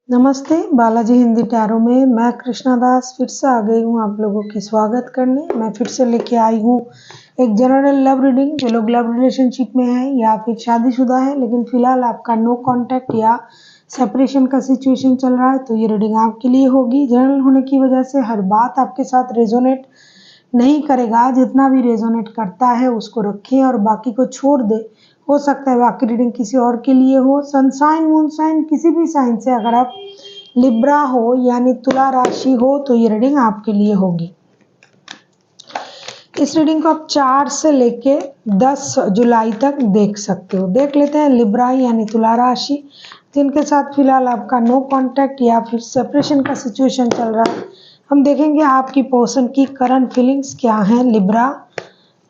नमस्ते, बालाजी हिंदी टैरो में मैं कृष्णा दास फिर से आ गई हूँ आप लोगों की स्वागत करने। मैं फिर से लेके आई हूँ एक जनरल लव रीडिंग। जो लोग लव रिलेशनशिप में हैं या फिर शादीशुदा है लेकिन फिलहाल आपका नो कांटेक्ट या सेपरेशन का सिचुएशन चल रहा है, तो ये रीडिंग आपके लिए होगी। जनरल होने की वजह से हर बात आपके साथ रेजोनेट नहीं करेगा। जितना भी रेजोनेट करता है उसको रखें और बाकी को छोड़ दे। हो सकता है बाकी रीडिंग किसी और के लिए हो। सनसाइन मूनसाइन किसी भी साइन से अगर आप लिब्रा हो यानी तुला राशि हो तो ये रीडिंग आपके लिए होगी। इस रीडिंग को आप 4 से लेके 10 जुलाई तक देख सकते हो। देख लेते हैं लिब्रा यानी तुला राशि जिनके साथ फिलहाल आपका नो कांटेक्ट या फिर सेपरेशन का सिचुएशन चल रहा है। हम देखेंगे आपकी पर्सन की करंट फीलिंग्स क्या हैं। लिब्रा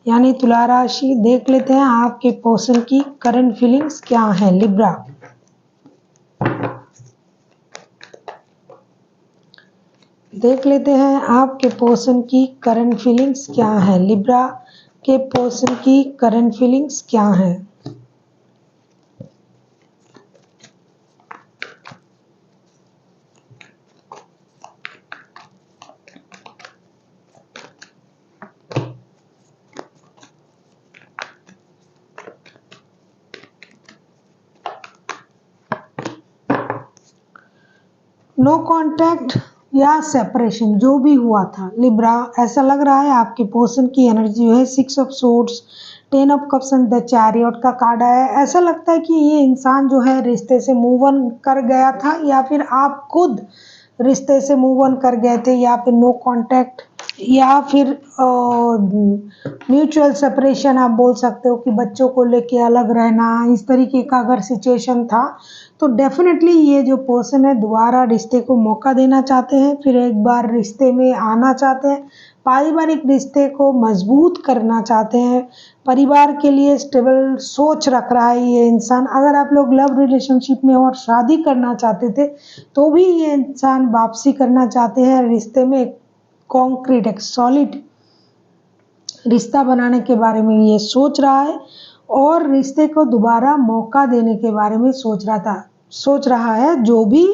यानी तुला राशि, देख लेते हैं आपके पर्सन की करंट फीलिंग्स क्या हैं। लिब्रा, देख लेते हैं आपके पर्सन की करंट फीलिंग्स क्या हैं। लिब्रा के पर्सन की करंट फीलिंग्स क्या हैं। नो कांटेक्ट या सेपरेशन जो भी हुआ था लिब्रा, ऐसा लग रहा है आपके पर्सन की एनर्जी जो है 6 of swords, 10 of cups and the chariot का कार्ड आया है। ऐसा लगता है कि ये इंसान जो है रिश्ते से मूव ऑन कर गया था या फिर आप खुद रिश्ते से मूव ऑन कर गए थे या फिर नो कांटेक्ट या फिर म्यूचुअल सेपरेशन आप बोल सकते हो कि बच्चों को लेके अलग रहना। इस तरीके का अगर सिचुएशन था तो डेफिनेटली ये जो पर्सन है दोबारा रिश्ते को मौका देना चाहते हैं, फिर एक बार रिश्ते में आना चाहते हैं, पारिवारिक रिश्ते को मजबूत करना चाहते हैं, परिवार के लिए स्टेबल सोच रख रहा है ये इंसान। अगर आप लोग लव रिलेशनशिप में और शादी करना चाहते थे तो भी ये इंसान वापसी करना चाहते हैं रिश्ते में। एक कॉन्क्रीट एक सॉलिड रिश्ता बनाने के बारे में ये सोच रहा है और रिश्ते को दोबारा मौका देने के बारे में सोच रहा है। जो भी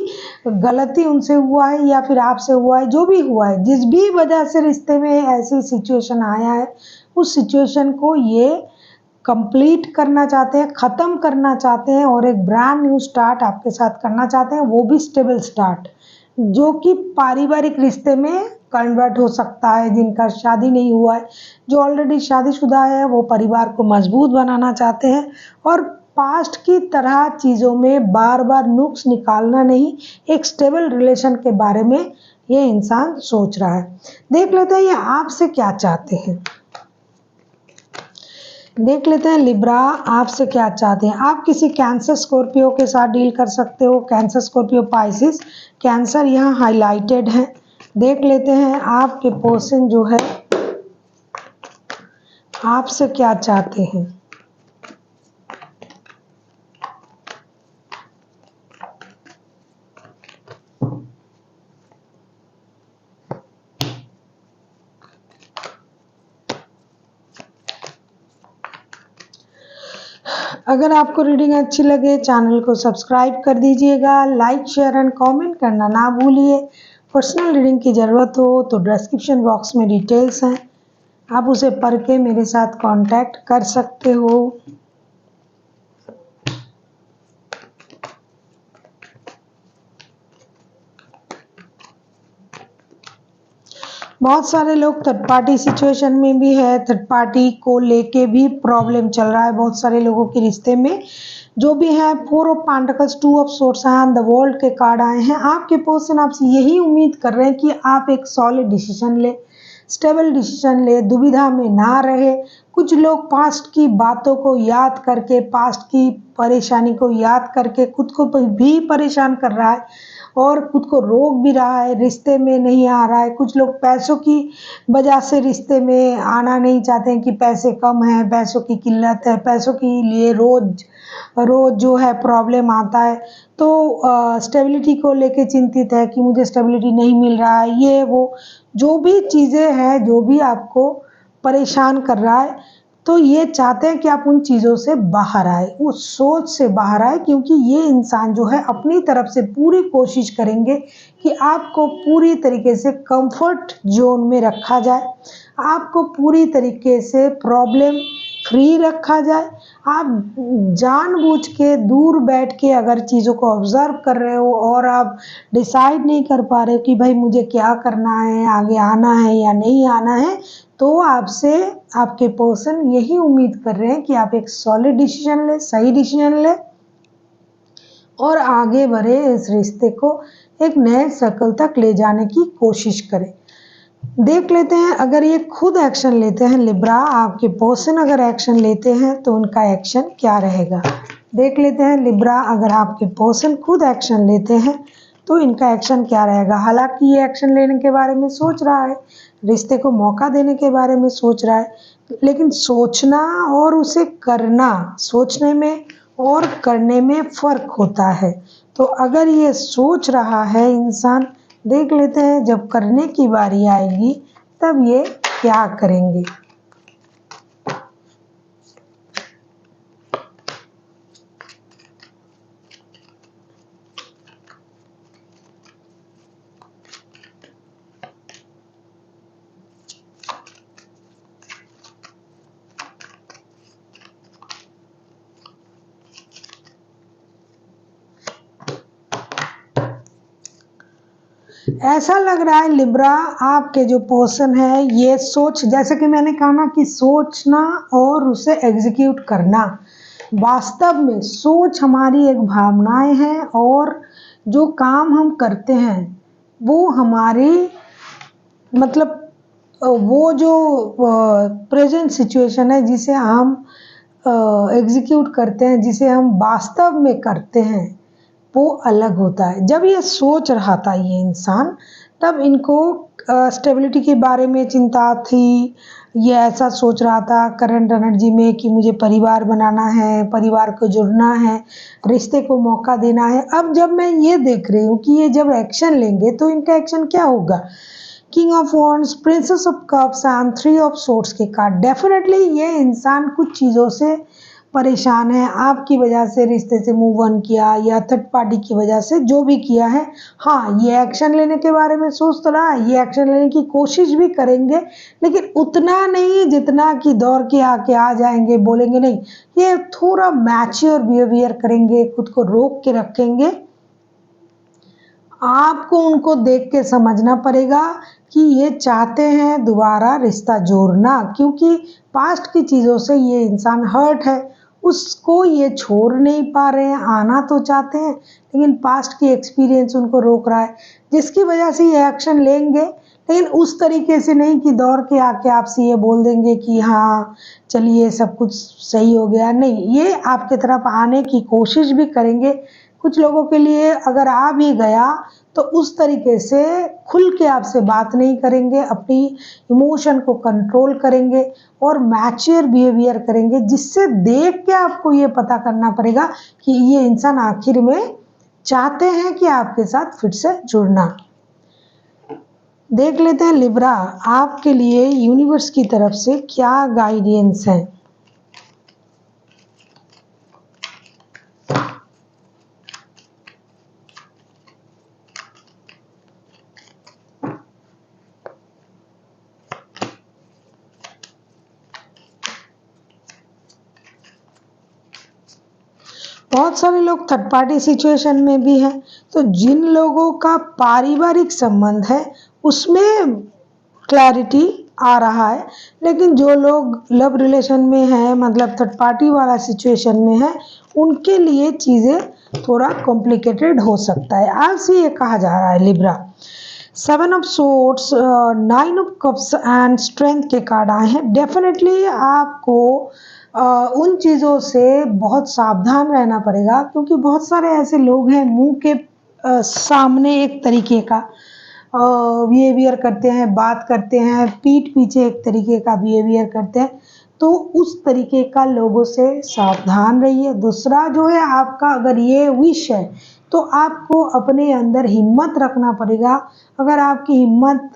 गलती उनसे हुआ है या फिर आपसे हुआ है, जो भी हुआ है, जिस भी वजह से रिश्ते में ऐसी सिचुएशन आया है, उस सिचुएशन को ये कंप्लीट करना चाहते हैं, ख़त्म करना चाहते हैं और एक ब्रांड न्यू स्टार्ट आपके साथ करना चाहते हैं, वो भी स्टेबल स्टार्ट जो कि पारिवारिक रिश्ते में कन्वर्ट हो सकता है। जिनका शादी नहीं हुआ है, जो ऑलरेडी शादीशुदा है, वो परिवार को मजबूत बनाना चाहते हैं और पास्ट की तरह चीज़ों में बार बार नुक्स निकालना नहीं, एक स्टेबल रिलेशन के बारे में ये इंसान सोच रहा है। देख लेते हैं ये आपसे क्या चाहते हैं। देख लेते हैं लिब्रा आपसे क्या चाहते हैं। आप किसी कैंसर स्कॉर्पियो के साथ डील कर सकते हो। कैंसर स्कॉर्पियो पाइसिस, कैंसर यहाँ हाईलाइटेड है। देख लेते हैं आपके पर्सन जो है आपसे क्या चाहते हैं। अगर आपको रीडिंग अच्छी लगे चैनल को सब्सक्राइब कर दीजिएगा, लाइक शेयर एंड कमेंट करना ना भूलिए। पर्सनल रीडिंग की ज़रूरत हो तो डिस्क्रिप्शन बॉक्स में डिटेल्स हैं, आप उसे पढ़ के मेरे साथ कांटेक्ट कर सकते हो। बहुत सारे लोग थर्ड पार्टी सिचुएशन में भी है, थर्ड पार्टी को लेके भी प्रॉब्लम चल रहा है बहुत सारे लोगों के रिश्ते में। जो भी है 4 of pentacles, 2 of swords and the world के कार्ड आए हैं। आपके पर्सन आपसे यही उम्मीद कर रहे हैं कि आप एक सॉलिड डिसीजन ले, स्टेबल डिसीजन ले, दुविधा में ना रहे। कुछ लोग पास्ट की बातों को याद करके, पास्ट की परेशानी को याद करके खुद को भी परेशान कर रहा है और खुद को रोक भी रहा है, रिश्ते में नहीं आ रहा है। कुछ लोग पैसों की वजह से रिश्ते में आना नहीं चाहते हैं कि पैसे कम हैं, पैसों की किल्लत है, पैसों के लिए रोज रोज जो है प्रॉब्लम आता है। तो स्टेबिलिटी को लेके चिंतित है कि मुझे स्टेबिलिटी नहीं मिल रहा है, ये वो जो भी चीज़ें हैं, जो भी आपको परेशान कर रहा है, तो ये चाहते हैं कि आप उन चीज़ों से बाहर आए, उस सोच से बाहर आए, क्योंकि ये इंसान जो है अपनी तरफ से पूरी कोशिश करेंगे कि आपको पूरी तरीके से कंफर्ट जोन में रखा जाए, आपको पूरी तरीके से प्रॉब्लम फ्री रखा जाए। आप जानबूझ के दूर बैठ के अगर चीज़ों को ऑब्ज़र्व कर रहे हो और आप डिसाइड नहीं कर पा रहे हो कि भाई मुझे क्या करना है, आगे आना है या नहीं आना है, तो आपसे आपके पर्सन यही उम्मीद कर रहे हैं कि आप एक सॉलिड डिसीजन लें, सही डिसीजन लें और आगे बढ़े, इस रिश्ते को एक नए सर्कल तक ले जाने की कोशिश करें। देख लेते हैं अगर ये खुद एक्शन लेते हैं, लिब्रा आपके पर्सन अगर एक्शन लेते हैं तो उनका एक्शन क्या रहेगा। देख लेते हैं लिब्रा अगर आपके पर्सन खुद एक्शन लेते हैं तो इनका एक्शन क्या रहेगा। हालांकि ये एक्शन लेने के बारे में सोच रहा है, रिश्ते को मौका देने के बारे में सोच रहा है, लेकिन सोचना और उसे करना, सोचने में और करने में फ़र्क होता है। तो अगर ये सोच रहा है इंसान, देख लेते हैं जब करने की बारी आएगी तब ये क्या करेंगे। ऐसा लग रहा है लिब्रा आपके जो पर्सन है ये सोच, जैसे कि मैंने कहा ना कि सोचना और उसे एग्जीक्यूट करना, वास्तव में सोच हमारी एक भावनाएं हैं और जो काम हम करते हैं वो हमारी मतलब वो जो प्रेजेंट सिचुएशन है जिसे हम एग्जीक्यूट करते हैं, जिसे हम वास्तव में करते हैं, वो अलग होता है। जब ये सोच रहा था ये इंसान, तब इनको स्टेबिलिटी के बारे में चिंता थी। ये ऐसा सोच रहा था करंट एनर्जी में कि मुझे परिवार बनाना है, परिवार को जुड़ना है, रिश्ते को मौका देना है। अब जब मैं ये देख रही हूँ कि ये जब एक्शन लेंगे तो इनका एक्शन क्या होगा। King of wands, princess of cups and three of swords के कार्ड। डेफिनेटली ये इंसान कुछ चीज़ों से परेशान है, आपकी वजह से रिश्ते से मूव ऑन किया या थर्ड पार्टी की वजह से जो भी किया है। हाँ, ये एक्शन लेने के बारे में सोच तो रहा है, ये एक्शन लेने की कोशिश भी करेंगे, लेकिन उतना नहीं जितना कि दौड़ के आके आ जाएंगे, बोलेंगे नहीं। ये थोड़ा मैच्योर बिहेवियर करेंगे, खुद को रोक के रखेंगे। आपको उनको देख के समझना पड़ेगा कि ये चाहते हैं दोबारा रिश्ता जोड़ना, क्योंकि पास्ट की चीज़ों से ये इंसान हर्ट है, उसको ये छोड़ नहीं पा रहे हैं। आना तो चाहते हैं लेकिन पास्ट की एक्सपीरियंस उनको रोक रहा है, जिसकी वजह से ये एक्शन लेंगे, लेकिन उस तरीके से नहीं कि दौड़ के आके आपसे ये बोल देंगे कि हाँ चलिए सब कुछ सही हो गया। नहीं, ये आपके तरफ आने की कोशिश भी करेंगे। कुछ लोगों के लिए अगर आ भी गया तो उस तरीके से खुल के आपसे बात नहीं करेंगे, अपनी इमोशन को कंट्रोल करेंगे और मैच्योर बिहेवियर करेंगे, जिससे देख के आपको ये पता करना पड़ेगा कि ये इंसान आखिर में चाहते हैं कि आपके साथ फिर से जुड़ना। देख लेते हैं लिब्रा आपके लिए यूनिवर्स की तरफ से क्या गाइडेंस है। बहुत सारे लोग थर्ड पार्टी सिचुएशन में भी हैं, तो जिन लोगों का पारिवारिक संबंध है उसमें क्लैरिटी आ रहा है, लेकिन जो लोग लव रिलेशन में हैं, मतलब थर्ड पार्टी वाला सिचुएशन में है, उनके लिए चीज़ें थोड़ा कॉम्प्लिकेटेड हो सकता है। आज से ये कहा जा रहा है Libra. 7 of swords, 9 of cups and strength के कार्ड आए हैं। डेफिनेटली आपको उन चीज़ों से बहुत सावधान रहना पड़ेगा, क्योंकि बहुत सारे ऐसे लोग हैं मुंह के सामने एक तरीके का बिहेवियर करते हैं, बात करते हैं, पीठ पीछे एक तरीके का बिहेवियर करते हैं, तो उस तरीके का लोगों से सावधान रहिए। दूसरा जो है, आपका अगर ये विश है तो आपको अपने अंदर हिम्मत रखना पड़ेगा। अगर आपकी हिम्मत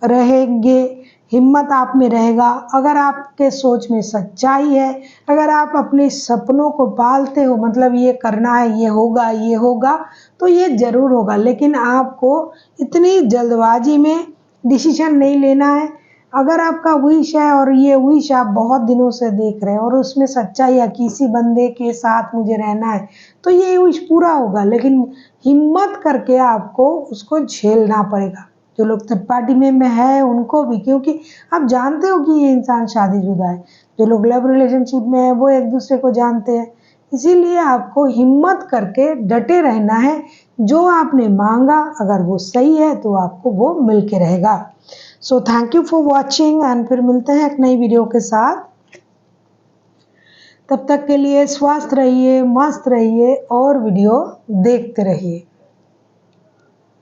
रहेंगे, हिम्मत आप में रहेगा, अगर आपके सोच में सच्चाई है, अगर आप अपने सपनों को पालते हो, मतलब ये करना है, ये होगा, तो ये ज़रूर होगा। लेकिन आपको इतनी जल्दबाजी में डिसीजन नहीं लेना है। अगर आपका विश है और ये विश आप बहुत दिनों से देख रहे हैं और उसमें सच्चाई है, किसी बंदे के साथ मुझे रहना है, तो ये विश पूरा होगा। लेकिन हिम्मत करके आपको उसको झेलना पड़ेगा। जो लोग थर्ड पार्टी में है उनको भी, क्योंकि आप जानते हो कि ये इंसान शादीशुदा है। जो लोग लव रिलेशनशिप में है वो एक दूसरे को जानते हैं। इसीलिए आपको हिम्मत करके डटे रहना है। जो आपने मांगा अगर वो सही है तो आपको वो मिल के रहेगा। So thank you for watching and फिर मिलते हैं एक नई वीडियो के साथ। तब तक के लिए स्वस्थ रहिए, मस्त रहिए और वीडियो देखते रहिए।